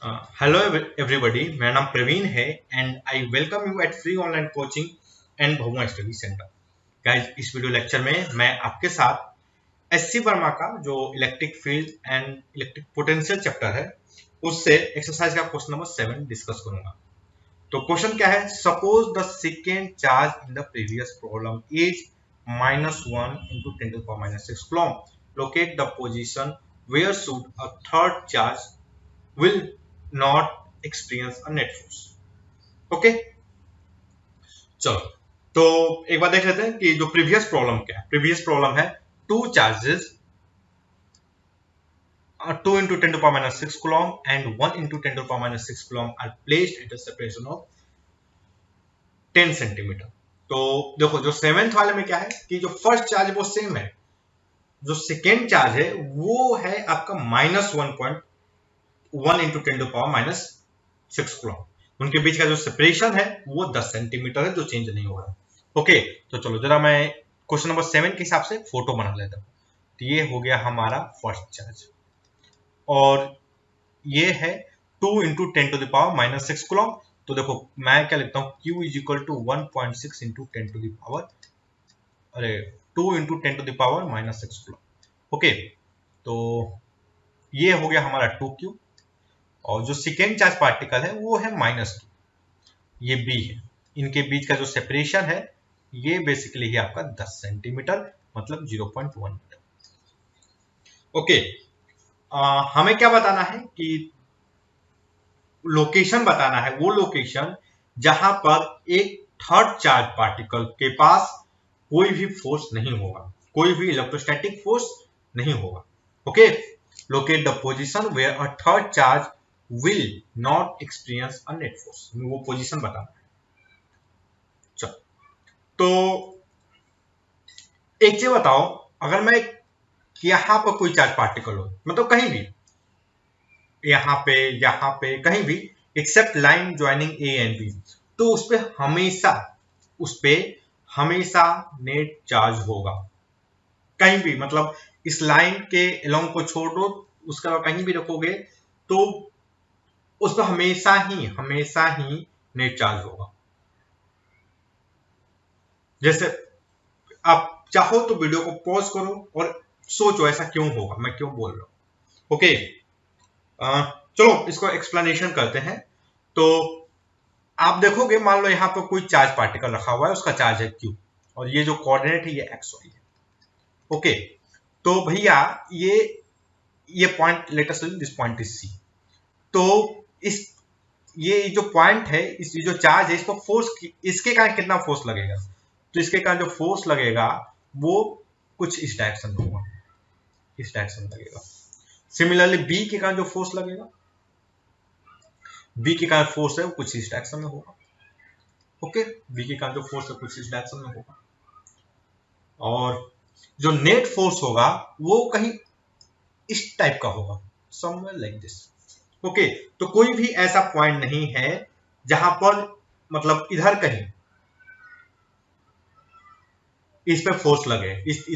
Hello everybody, मेरा नाम प्रवीण है and I welcome you at free online coaching and Bhagwan study centre. Guys, इस video lecture में मैं आपके साथ एससी वर्मा का जो electric field and electric potential chapter है उससे एक्सरसाइज का क्वेश्चन नंबर 7 डिस्कस करूंगा। तो क्वेश्चन क्या है? Suppose the second charge in the previous problem is -1 into 10 to the power -6 coulomb. Locate the position where should a third charge will not experience a net force. Okay, चलो तो एक बार देख लेते हैं कि जो प्रीवियस प्रॉब्लम क्या है। प्रीवियस प्रॉब्लम है two charges 2 into 10 to the power -6 coulomb and 1 into 10 to the power -6 coulomb are placed at a separation of 10 centimetre. तो देखो, जो सेवेंथ वाले में क्या है कि जो फर्स्ट चार्ज है वो सेम है, जो सेकेंड चार्ज है वो है आपका -1.1 into 10 to the power -6 coulomb। उनके बीच का जो सेपरेशन है वो 10 सेंटीमीटर है, जो चेंज नहीं हो रहा। ओके, तो चलो जरा मैं क्वेश्चन नंबर 7 के हिसाब से फोटो बना लेता हूँ। तो ये हो गया हमारा फर्स्ट चार्ज और ये है 2 into 10 to the power -6 coulomb। तो देखो मैं क्या लिखता हूँ, Q is equal to 1.6 into 10 to the power 2 into 10 to the power -6 coulomb। Okay, तो ये हो गया हमारा 2Q और जो सेकेंड चार्ज पार्टिकल है वो है -2, ये B है। इनके बीच का जो सेपरेशन है ये बेसिकली है आपका 10 सेंटीमीटर, मतलब 0.1 मीटर। ओके, हमें क्या बताना है कि लोकेशन बताना है, वो लोकेशन जहां पर एक थर्ड चार्ज पार्टिकल के पास कोई भी फोर्स नहीं होगा, कोई भी इलेक्ट्रोस्टैटिक फोर्स नहीं होगा। Okay, locate the position where a third charge will not experience a net force. वो पोजीशन बताना है। चलो, तो एक चीज बताओ, अगर मैं यहां पर कोई चार्ज पार्टिकल हो, मतलब कहीं भी, यहाँ पे कहीं भी except line joining A and B, तो उस पे हमेशा नेट चार्ज होगा। कहीं भी, मतलब इस लाइन के एलोंग को छोड़ दो, उसके अलावा कहीं भी रखोगे तो उस पर हमेशा ही नेट चार्ज होगा। जैसे आप चाहो तो वीडियो को पॉज करो और सोचो ऐसा क्यों होगा, मैं क्यों बोल रहा हूं। ओके, चलो इसको एक्सप्लेनेशन करते हैं। तो आप देखोगे, मान लो यहाँ पर कोई चार्ज पार्टिकल रखा हुआ है, उसका चार्ज है Q और ये जो कोऑर्डिनेट है ये XY है। ओके, तो भैया ये point, let us this point is C। तो इस ये जो पॉइंट है, इस जो चार्ज है, इस पर फोर्स, इसके कारण कितना फोर्स लगेगा? तो इसके कारण जो फोर्स लगेगा वो कुछ इस डायरेक्शन में होगा, इस डायरेक्शन में लगेगा। सिमिलरली बी के कारण जो फोर्स लगेगा, बी के कारण फोर्स है वो कुछ इस डायरेक्शन में होगा। ओके, बी के कारण जो फोर्स है कुछ इस डायरेक्शन में होगा और जो नेट फोर्स होगा वो कहीं इस टाइप का होगा, समवेयर लाइक दिस। ओके, तो कोई भी ऐसा पॉइंट नहीं है जहां पर, मतलब इधर कहीं इस पे फोर्स लगे,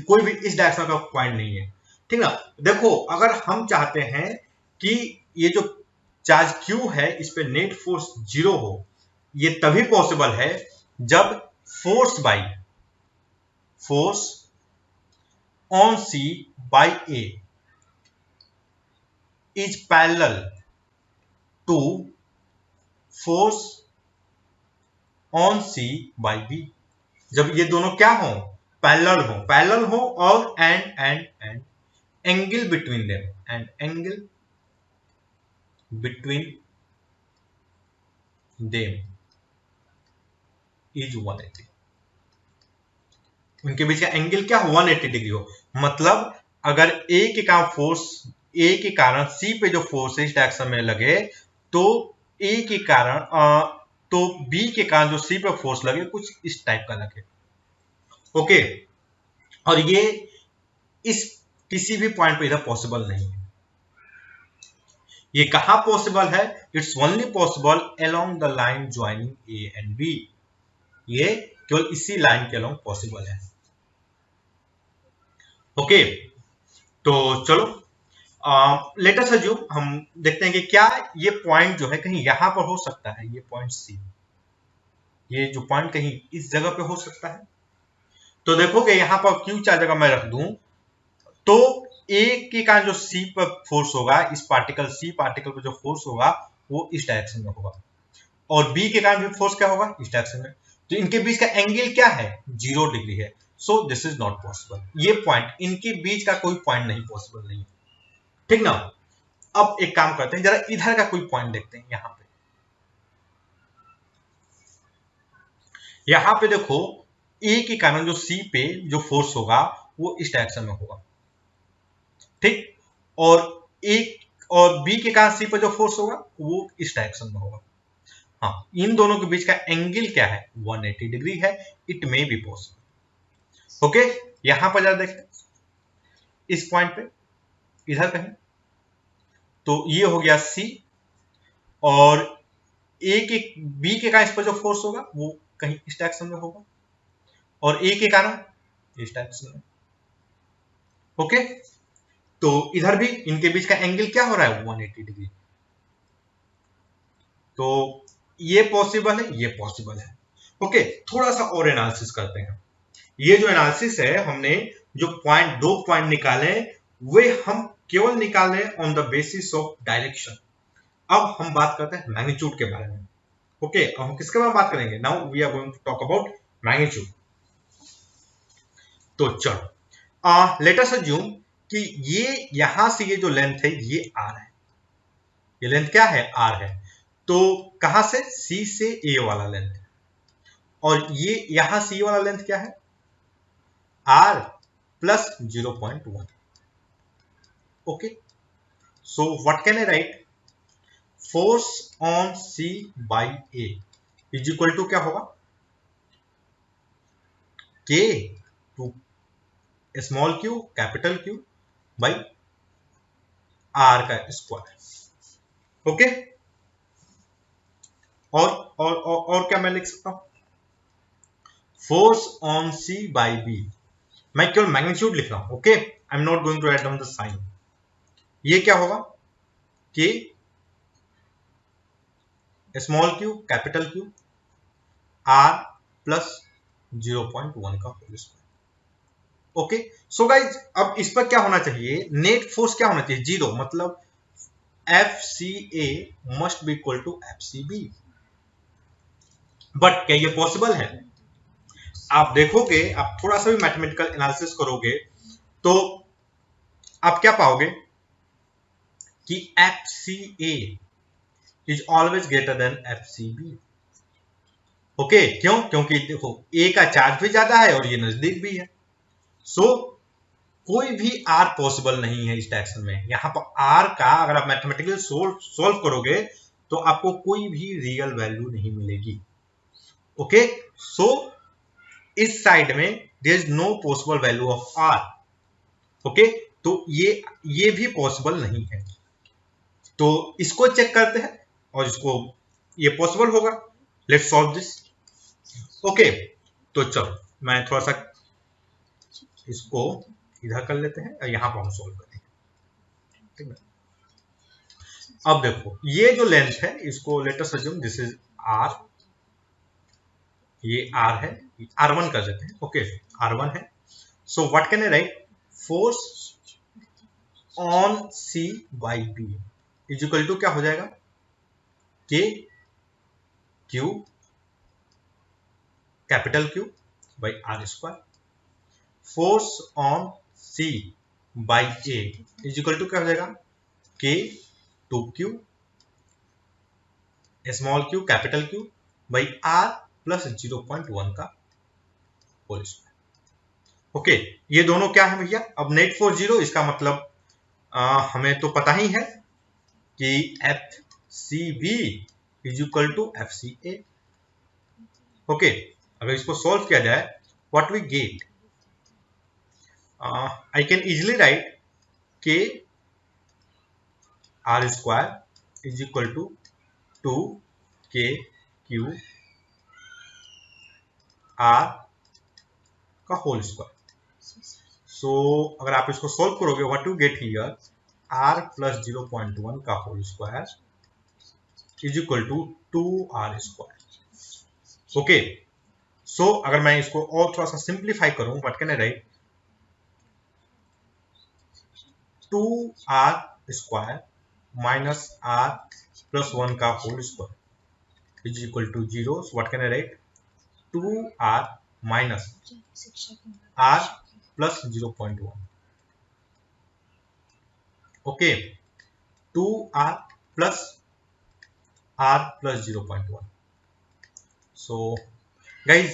कोई भी इस डायरेक्शन का पॉइंट नहीं है, ठीक ना। देखो, अगर हम चाहते हैं कि ये जो चार्ज Q है इस पे नेट फोर्स 0 हो, ये तभी पॉसिबल है जब force on C by A is parallel to force on C by B। जब ये दोनों क्या हो, पैरेलल हो और and angle between them, and angle between them is 180। उनके बीच का एंगल क्या, 180 डिग्री हो। मतलब अगर ए के कारण सी पे जो फोर्स इस डायरेक्शन में लगे, तो ए के कारण तो बी के कारण जो सी पे फोर्स लगे कुछ इस टाइप का लगे। ओके, और ये इस किसी भी पॉइंट पे इधर पॉसिबल नहीं है। ये कहां पॉसिबल है? It's only possible along the line joining A and B. ये केवल इसी लाइन के अलोंग पॉसिबल है। ओके, तो चलो लेट अस अज्यूम, हम देखते हैं कि क्या ये पॉइंट जो है कहीं यहां पर हो सकता है, ये पॉइंट सी, ये जो पॉइंट कहीं इस जगह पे हो सकता है। तो देखोगे यहां पर क्यू चार्ज अगर मैं रख दूं तो ए के कारण जो सी पर फोर्स होगा, इस पार्टिकल सी पार्टिकल पर जो फोर्स होगा वो इस डायरेक्शन में होगा, और बी के कारण भी फोर्स क्या होगा, इस डायरेक्शन में। तो इनके बीच का एंगल क्या है, 0 डिग्री है। So this is not possible, ये पॉइंट इनके बीच का कोई पॉइंट नहीं पॉसिबल नहीं है, ठीक ना। अब एक काम करते हैं, जरा इधर का कोई पॉइंट देखते हैं। यहां पे देखो ए के कारण जो सी पे जो फोर्स होगा वो इस डायरेक्शन में होगा, ठीक, और ए और बी के कारण सी पर जो फोर्स होगा वो इस डायरेक्शन में होगा। हाँ, इन दोनों के बीच का एंगल क्या है, 180 डिग्री है। It may be possible. Okay, यहां पर जरा देखें इस पॉइंट पे, इधर कहीं, तो ये हो गया सी, और ए के बी के कारण इस पर जो फोर्स होगा वो कहीं इस डायरेक्शन में होगा, और ए के कारण इस डायरेक्शन में। ओके, तो इधर भी इनके बीच का एंगल क्या हो रहा है, 180 डिग्री। तो ये पॉसिबल है, ये पॉसिबल है। ओके, थोड़ा सा और एनालिसिस करते हैं। ये जो एनालिसिस है, हमने जो पॉइंट, दो पॉइंट निकाले, वे हम केवल निकाले on the basis of direction. अब हम बात करते हैं मैग्नीट्यूड के बारे में। ओके, अब हम किसके बारे में बात करेंगे, now we are going to talk about magnitude. तो चलो लेट अस अज्यूम कि ये यहां से ये जो लेंथ है ये आर है, ये लेंथ क्या है, आर है। तो कहां से, सी से ए वाला लेंथ, और ये यहां से ये वाला लेंथ क्या है, r plus 0.1। Okay, so what can I write, force on C by A is equal to क्या होगा, k two small q capital q by r का स्क्वायर। ओके, और क्या मैं लिख सकता हूं, force on C by B, मैं केवल मैग्नीट्यूड लिख रहा हूं। Okay, I am not going to write down the sign. ये क्या होगा, k small q capital q are plus 0.1 का whole square. Okay, so guys अब इस पर क्या होना चाहिए, नेट फोर्स क्या होना चाहिए, 0, मतलब F C A must be equal to F C B. But क्या ये पॉसिबल है, आप देखोगे, आप थोड़ा सा भी मैथमेटिकल एनालिसिस करोगे तो आप क्या पाओगे कि F C A is always greater than F C B. Okay, क्यों, क्योंकि देखो ए का चार्ज भी ज्यादा है और ये नजदीक भी है। सो कोई भी आर पॉसिबल नहीं है इस डायरेक्शन में। यहां पर आर का अगर आप मैथमेटिकली सोल्व करोगे तो आपको कोई भी रियल वैल्यू नहीं मिलेगी। ओके, सो इस साइड में there is no possible value of r. Okay, तो ये भी पॉसिबल नहीं है। तो इसको चेक करते हैं और इसको, ये पॉसिबल होगा। Let's solve this. ओके, तो चलो मैं थोड़ा सा इसको इधर कर लेते हैं और यहां पर हम सॉल्व करेंगे, ठीक है। अब देखो ये जो लेंथ है इसको let us assume this is r, ये आर है, R1 कर देते हैं। ओके, R1 है। So what can I write, force on C by B is equal to क्या हो जाएगा, k q capital q by r square. Force on C by A is equal to क्या हो जाएगा, k two q small q capital q by r plus 0.1 का whole square. Okay, ये दोनों क्या है भैया, अब नेट फोर्स 0, इसका मतलब हमें तो पता ही है कि F C B is equal to F C A. Okay, अगर इसको सॉल्व किया जाए what we get, I can easily write K R square is equal to 2 K Q R का होल स्क्वायर। सो अगर आप इसको सॉल्व करोगे what you get here, r plus 0.1 का whole square is equal to 2r square. Okay, so अगर मैं इसको और थोड़ा सा सिंप्लीफाई करूं, what can I write, 2r square minus r plus 1 का whole square is equal to 0। So what can I write, 2r minus r plus 0.1। Okay, 2r plus r plus 0.1। So guys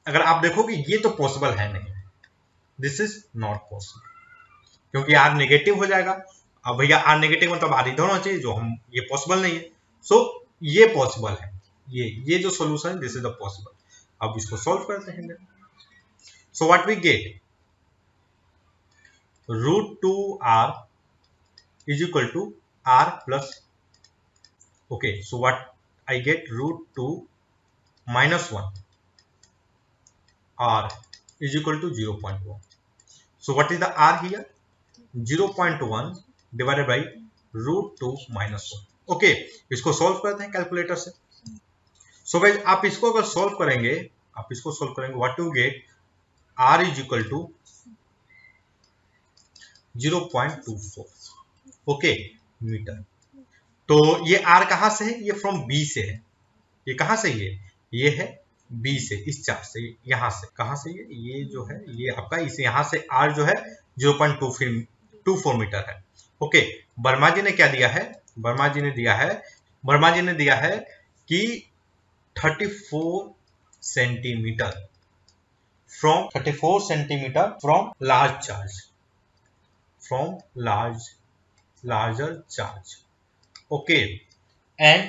अगर आप देखोगे ये तो possible है नहीं, this is not possible, क्योंकि r negative हो जाएगा। अब भैया r नेगेटिव मतलब r इधर होना चाहिए, जो हम ये पॉसिबल नहीं है। सो ये पॉसिबल है, ये जो सॉल्यूशन है दिस इज द पॉसिबल। अब इसको सॉल्व करते हैं। So what we get, √2r is equal to r plus, okay, so what I get, √2 minus 1 r is equal to 0.1. So what is the r here, 0.1 divided by √2 minus 1. okay, इसको solve करते हैं calculator से। So guys आप इसको अगर solve करेंगे, what you get, r is equal to 0.24 okay metre. तो ये r कहां से है, ये फ्रॉम b से है। ये कहां से, ये है b से, इस चार्ज से, यहां से, कहां से, ये जो है ये आपका, इसे यहां से r जो है 0.24 मीटर है। ओके, वर्मा जी ने क्या दिया है, वर्मा जी ने दिया है कि 34 centimetre from large charge, from larger charge, okay, and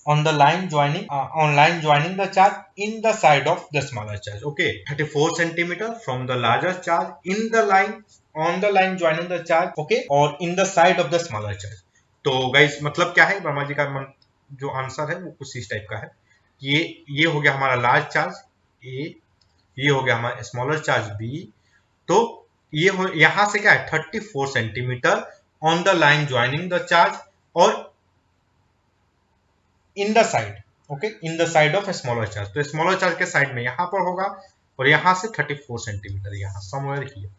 on line joining the charge in the side of the smaller charge, okay, 34 centimeter from the larger charge in the line, on the line joining the charge, okay, or in the side of the smaller charge। तो guys मतलब क्या है, वर्मा जी का जो answer है वो कुछ इस टाइप का है, ये हो गया हमारा लार्ज चार्ज A, ये हो गया हमारा स्मॉलर चार्ज B। तो ये हो यहां से क्या है 34 centimetre on the line joining the charge और in the side, okay, in the side of smaller charge. तो स्मॉलर चार्ज के साइड में यहां पर होगा और यहां से 34 सेंटीमीटर यहां समवेयर हियर।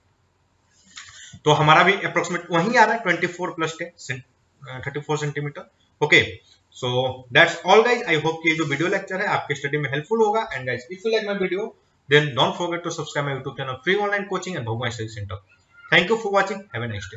तो हमारा भी अप्रोक्सीमेट वही आ रहा है 24 plus 10 34 centimetre. Okay, so that's all guys. I hope कि ये जो वीडियो लेक्चर है आपके स्टडी में हेल्पफुल होगा। And guys if you like my video then don't forget to subscribe my YouTube channel Free Online Coaching and Bhagwan Study Center. Thank you for watching. Have a nice day.